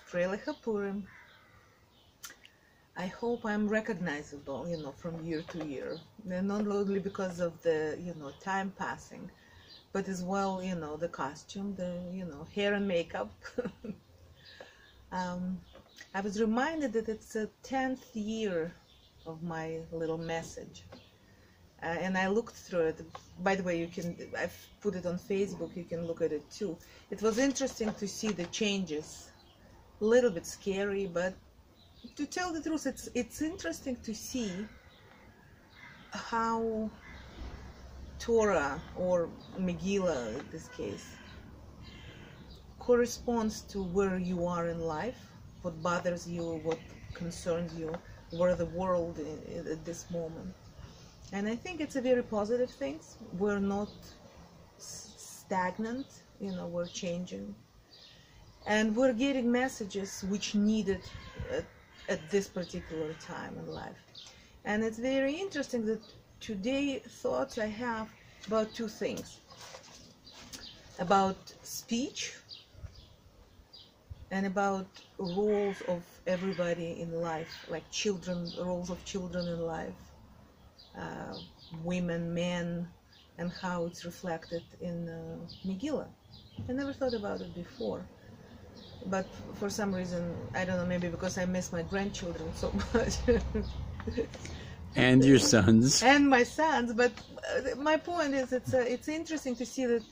Freiliche Purim. I hope I'm recognizable, from year to year. And not only because of the, time passing, but as well, the costume, the, hair and makeup. I was reminded that it's the 10th year of my little message. And I looked through it. By the way, I've put it on Facebook, you can look at it too. It was interesting to see the changes. A little bit scary, but to tell the truth, it's interesting to see how Torah, or Megillah in this case, corresponds to where you are in life, what bothers you, what concerns you, where the world is at this moment. And I think it's a very positive thing. We're not stagnant, we're changing. And we're getting messages which needed at this particular time in life. And it's very interesting that today thoughts I have about two things. About speech and about roles of everybody in life, like children, roles of children in life. Women, men, and how it's reflected in Megillah. I never thought about it before, but for some reason, I don't know, maybe because I miss my grandchildren so much. And your sons. And my sons, but my point is, it's interesting to see that,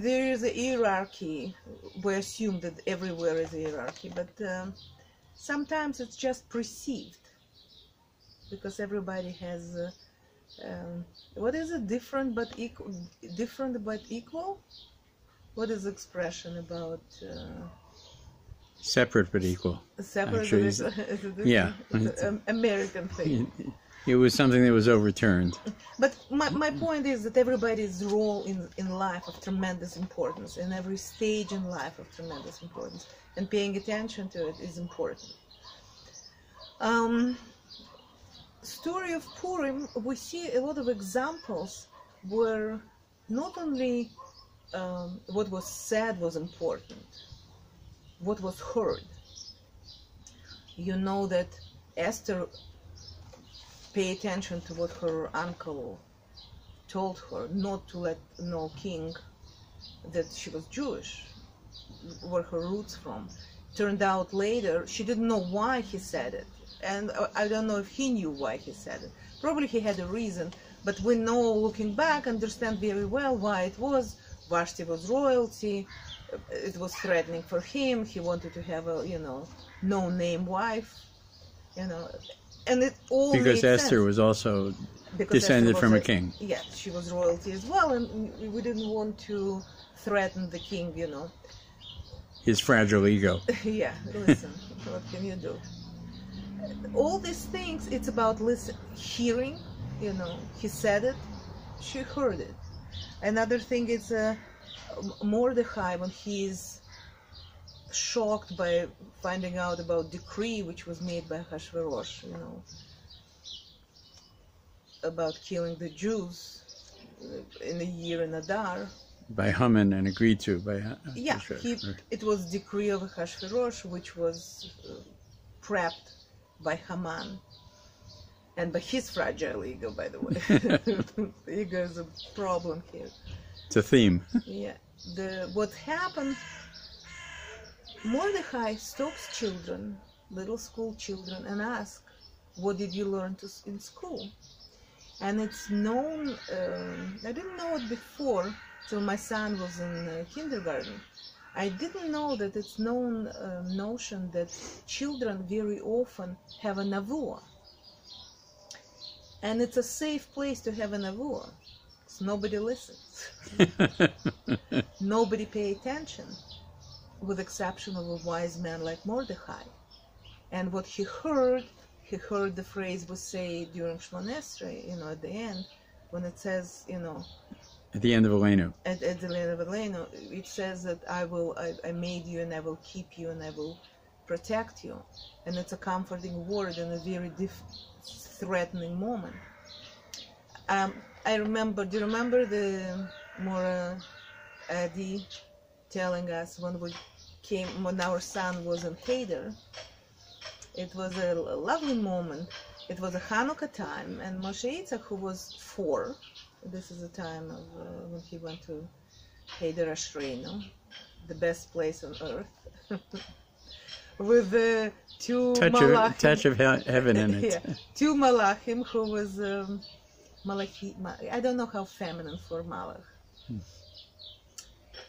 there is a hierarchy. We assume that everywhere is a hierarchy, but sometimes it's just perceived. Because everybody has, what is it? Different but equal. Different but equal. What is the expression about? Separate but equal. Separate actually, but equal. Yeah, it's an American thing. It was something that was overturned. But my point is that everybody's role in life of tremendous importance, in every stage in life of tremendous importance, and paying attention to it is important. Story of Purim, we see a lot of examples where not only what was said was important, what was heard. You know that Esther paid attention to what her uncle told her, not to let no king that she was Jewish, where her roots from. Turned out later, she didn't know why he said it. And I don't know if he knew why he said it. Probably he had a reason, but we know, looking back, understand very well why it was. Vashti was royalty. It was threatening for him. He wanted to have a, no-name wife, and it all because made Esther sense. Was also Because descended Esther from was a king. Yeah, she was royalty as well, and we didn't want to threaten the king, His fragile ego. Yeah, listen, what can you do? All these things, it's about hearing, he said it, she heard it. Another thing is Mordechai, when he is shocked by finding out about decree which was made by Hashverosh, about killing the Jews in the year in Adar. By Haman and agreed to by Yeah, it was decree of Hashverosh which was prepped by Haman and by his fragile ego, by the way. The ego is a problem here. It's a theme. Yeah. What happened, Mordechai stops children, little school children, and asks, what did you learn in school? And it's known, I didn't know it before, till my son was in kindergarten. I didn't know that it's known notion that children very often have a navuah. And it's a safe place to have a navuah. So nobody listens. Nobody pay attention, with exception of a wise man like Mordechai. And what he heard the phrase we say during Shmona Esrei, at the end, when it says, At the end of Elenu. At the end of Elenu, it says that I made you and I will keep you and I will protect you. And it's a comforting word in a very threatening moment. Do you remember the Mora Adi telling us when our son was in Cheder. It was a lovely moment. It was a Hanukkah time, and Moshe Yitzhak, who was 4, this is the time of when he went to Cheder Ashreinu, the best place on earth, with two malachim. Touch of heaven in it. Yeah, 2 malachim who was I don't know how feminine for malach.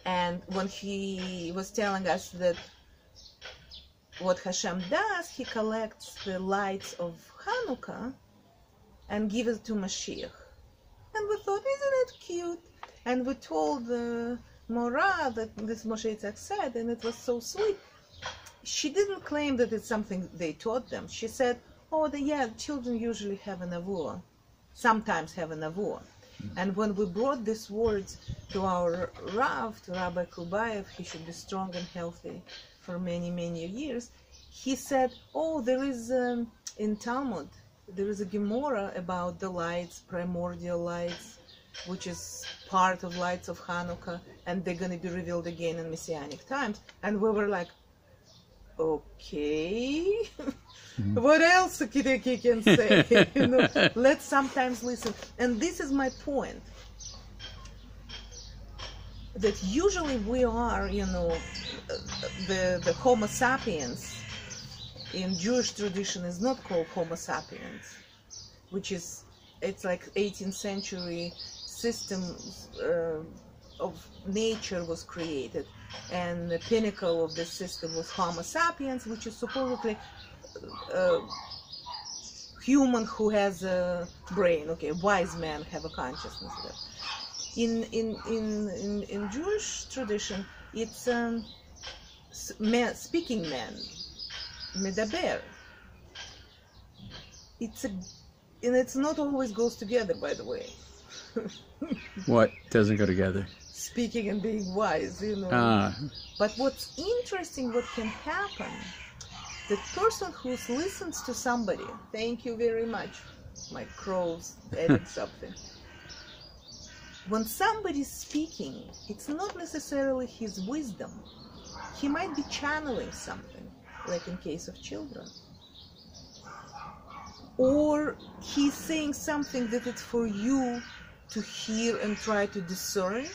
And when he was telling us that what Hashem does, he collects the lights of Hanukkah and gives it to Mashiach. And we thought, isn't it cute? And we told the Mora that this Moshe Yitzhak said, and it was so sweet. She didn't claim that it's something they taught them. She said, oh, children usually have a nevuah, sometimes have a nevuah. And when we brought these words to our Rav, to Rabbi Kubayev, he should be strong and healthy for many, many years, he said, oh, there is, in Talmud, there is a Gemara about the lights, primordial lights, which is part of lights of Hanukkah, and they're going to be revealed again in Messianic times. And we were like, okay, what else he can say? Let's sometimes listen. And this is my point, that usually we are, the Homo sapiens in Jewish tradition is not called Homo sapiens, which is, it's like 18th century system of nature was created, and the pinnacle of this system was Homo sapiens, which is supposedly human who has a brain. Okay, wise men have a consciousness. In Jewish tradition, it's speaking man, medaber. And it's not always goes together, by the way. What doesn't go together? Speaking and being wise, But what's interesting, what can happen, the person who listens to somebody, thank you very much, my crows added something. When somebody's speaking, it's not necessarily his wisdom. He might be channeling something, like in case of children. Or he's saying something that it's for you to hear and try to discern.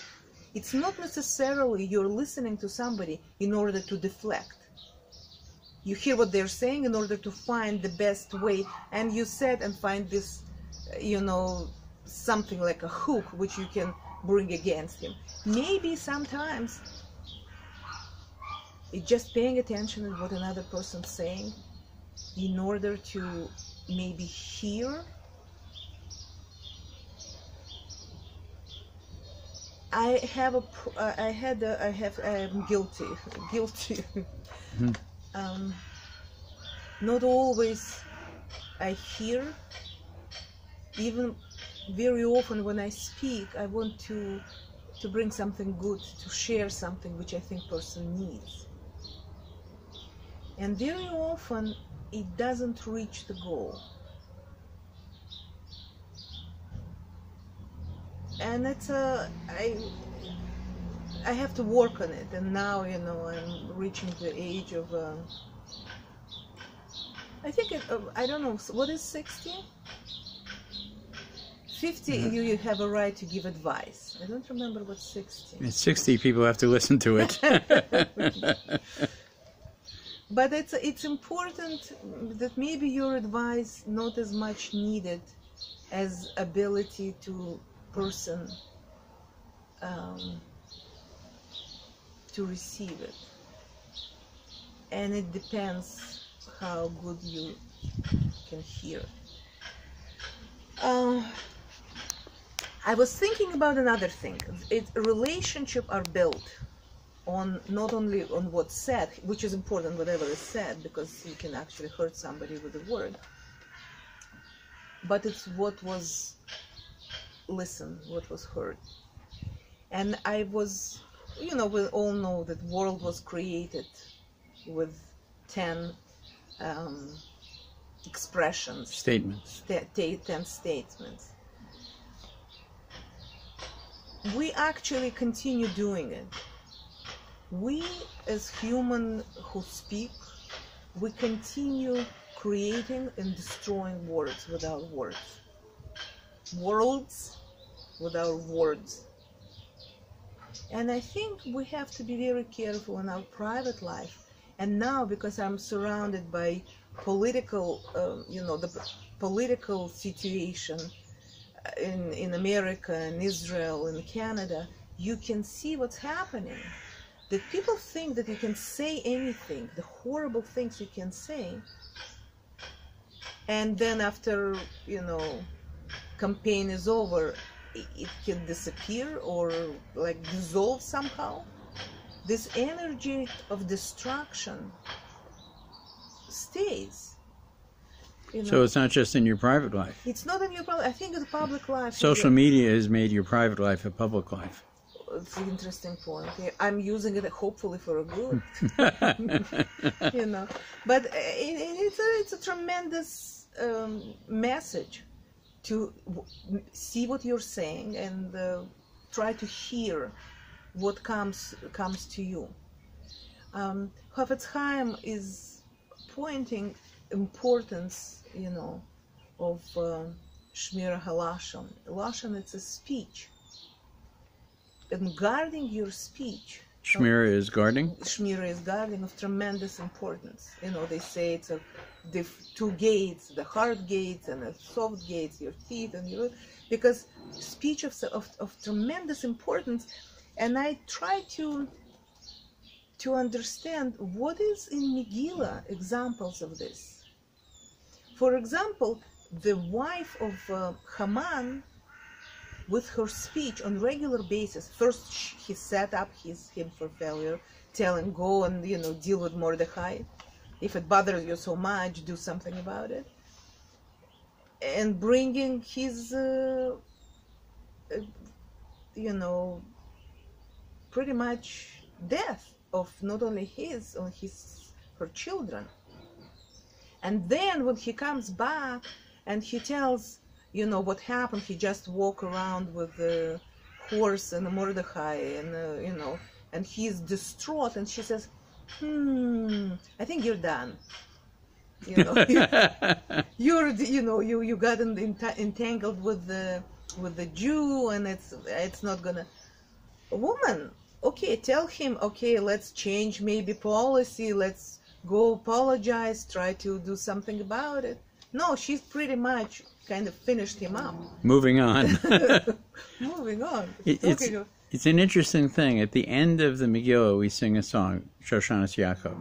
It's not necessarily you're listening to somebody in order to deflect. You hear what they're saying in order to find the best way, and you sit and find this, something like a hook which you can bring against him. Maybe sometimes it's just paying attention to what another person's saying in order to maybe hear. I am guilty. Mm-hmm. Not always I hear. Even very often when I speak, I want to bring something good, to share something which I think person needs. And very often it doesn't reach the goal. And it's I have to work on it, and now I'm reaching the age of I think I don't know what is 60. 50, Mm-hmm. you have a right to give advice. I don't remember what's 60. At 60, people have to listen to it. But it's important that maybe your advice not as much needed as ability to person to receive it. And it depends how good you can hear. I was thinking about another thing. Relationships are built on not only on what's said, which is important, whatever is said, because you can actually hurt somebody with a word, but it's what was listened, what was heard. And I was, we all know that world was created with 10 expressions, Statements. 10 statements. We actually continue doing it. we as human who speak, we continue creating and destroying words without words. Worlds without words. And I think we have to be very careful in our private life. And now, because I'm surrounded by political, the political situation in America, in Israel, in Canada, you can see what's happening. That people think that you can say anything, the horrible things you can say, and then after, campaign is over, it can disappear or like dissolve somehow. This energy of destruction stays. So it's not just in your private life. It's not in your private. I think in the public life. Social media has made your private life a public life. It's an interesting point. I'm using it hopefully for a good. But it's a tremendous message to see what you're saying and try to hear what comes to you. Chafetz Chaim is pointing importance, of Shmira HaLashon. Lashon, it's a speech. And guarding your speech. Shmira is guarding? Shmira is guarding of tremendous importance. They say it's the two gates, the hard gates and the soft gates, your teeth and your... Because speech of tremendous importance. And I try to understand what is in Megillah examples of this. For example, the wife of Haman, with her speech on regular basis, first he set up him for failure, tell him go and deal with Mordechai. If it bothers you so much, do something about it. And bringing his, pretty much death of not only her children. And then when he comes back and he tells, what happened, he just walked around with the horse and Mordechai and, and he's distraught, and she says, I think you're done. You got entangled with the Jew, and it's not gonna. Woman, okay, tell him, okay, let's change maybe policy, let's go apologize, try to do something about it. No, she's pretty much kind of finished him up. Moving on. Moving on. It's an interesting thing. At the end of the Megillah, we sing a song, Shoshanas Yaakov.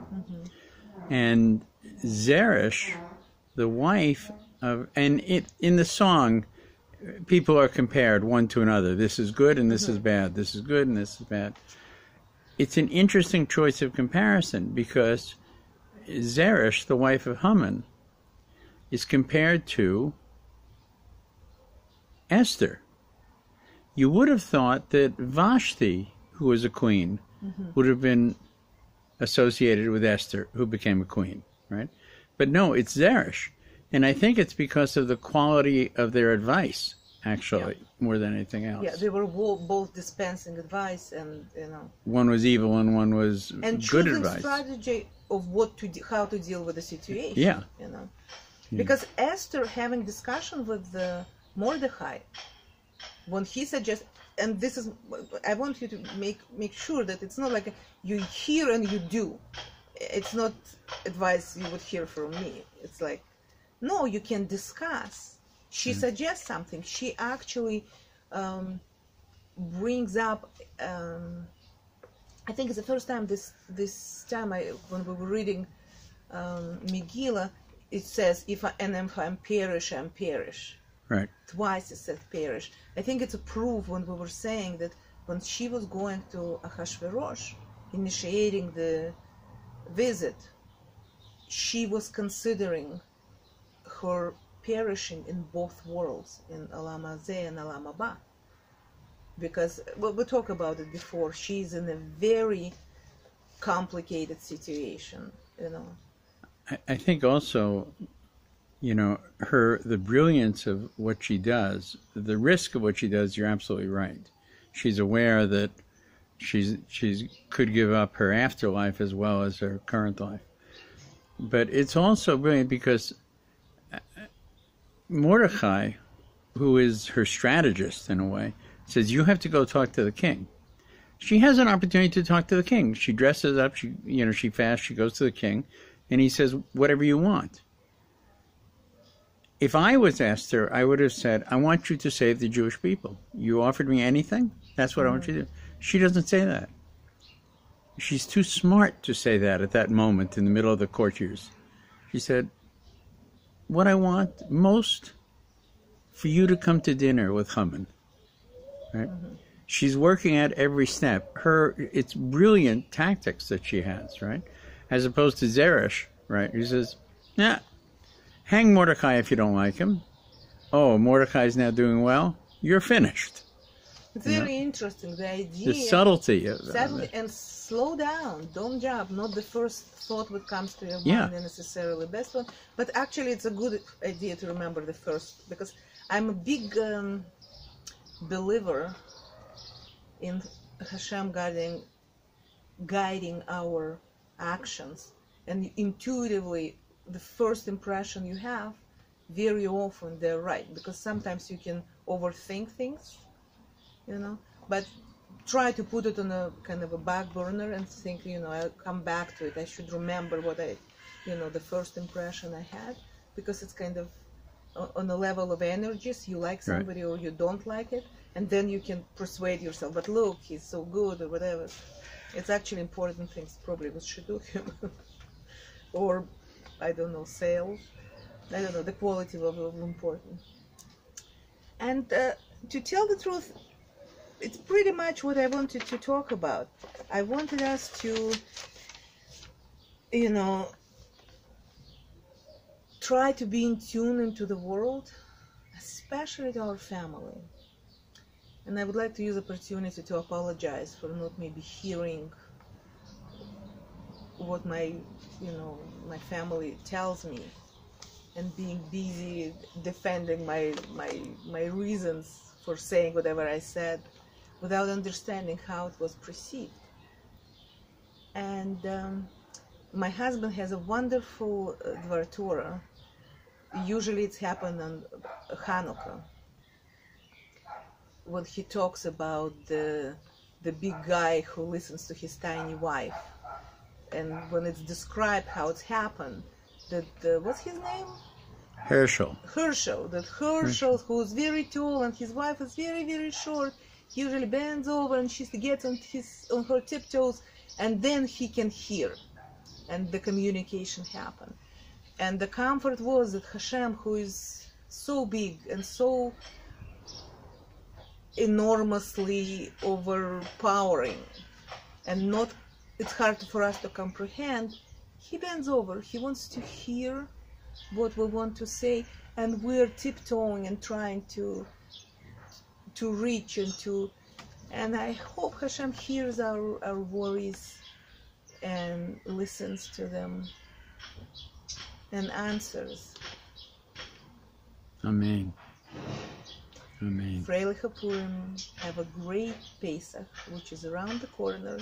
And Zeresh, the wife of, and in the song, people are compared one to another. This is good and this is bad. This is good and this is bad. It's an interesting choice of comparison because Zeresh, the wife of Haman, is compared to Esther. You would have thought that Vashti, who was a queen, would have been associated with Esther, who became a queen, right? But no, it's Zeresh. And I think it's because of the quality of their advice, actually, more than anything else. Yeah, they were both dispensing advice, and one was evil and one was good advice. And strategy of how to deal with the situation. Yeah. Because Esther having discussion with Mordechai, when he suggests, and this is, I want you to make sure that it's not like you hear and you do. It's not advice you would hear from me. It's like, no, you can discuss. She suggests something. She actually brings up. I think it's the first time this time when we were reading Megillah, it says, if I'm perish, I'm perish. Right. Twice it said perish. I think it's a proof when we were saying that when she was going to Ahasuerus, initiating the visit, she was considering her perishing in both worlds, in Olam Hazeh and Olam Haba. Because, well, we talked about it before, she's in a very complicated situation, I think also, the brilliance of what she does, the risk of what she does, you're absolutely right. She's aware that She's could give up her afterlife as well as her current life. But it's also brilliant because Mordecai, who is her strategist in a way, says, you have to go talk to the king. She has an opportunity to talk to the king. She dresses up, she fasts, she goes to the king, and he says, whatever you want. If I was Esther, I would have said, I want you to save the Jewish people. You offered me anything? That's what I want you to do. She doesn't say that. She's too smart to say that at that moment in the middle of the courtiers. She said, what I want most, for you to come to dinner with Haman. Right? Mm-hmm. She's working at every step. It's brilliant tactics that she has, right? As opposed to Zeresh, right? He says, yeah, hang Mordecai if you don't like him. Oh, Mordecai's now doing well. You're finished. It's very interesting, the idea. The subtlety of it. And slow down. Don't jump. Not the first thought that comes to your mind necessarily the best one. But actually, it's a good idea to remember the first. Because I'm a big believer in Hashem guiding our actions. And intuitively, the first impression you have, very often they're right. Because sometimes you can overthink things. But try to put it on a kind of a back burner and think, I'll come back to it. I should remember what the first impression I had, because it's kind of on a level of energies. You like somebody or you don't like it, and then you can persuade yourself, but look, he's so good or whatever. It's actually important things, probably with Shidduchim or, I don't know, sales. I don't know, the quality level of important. And to tell the truth, it's pretty much what I wanted to talk about. I wanted us to, try to be in tune into the world, especially to our family. And I would like to use the opportunity to apologize for not maybe hearing what my family tells me, and being busy defending my reasons for saying whatever I said, without understanding how it was perceived. And my husband has a wonderful Dvar Torah. Usually it's happened on Hanukkah, when he talks about the big guy who listens to his tiny wife. And when it's described how it's happened, that, what's his name? Herschel. That Herschel, who's very tall and his wife is very, very short, he usually bends over and she gets on her tiptoes, and then he can hear, and the communication happened. And the comfort was that Hashem, who is so big and so enormously overpowering, and it's hard for us to comprehend, he bends over, he wants to hear what we want to say, and we're tiptoeing and trying to reach and I hope Hashem hears our worries and listens to them and answers. Amen. Amen. Freilich Purim, have a great Pesach, which is around the corner,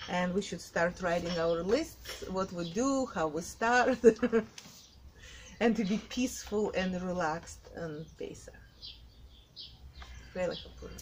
and we should start writing our lists, what we do, how we start, and to be peaceful and relaxed on Pesach. Freilich Purim.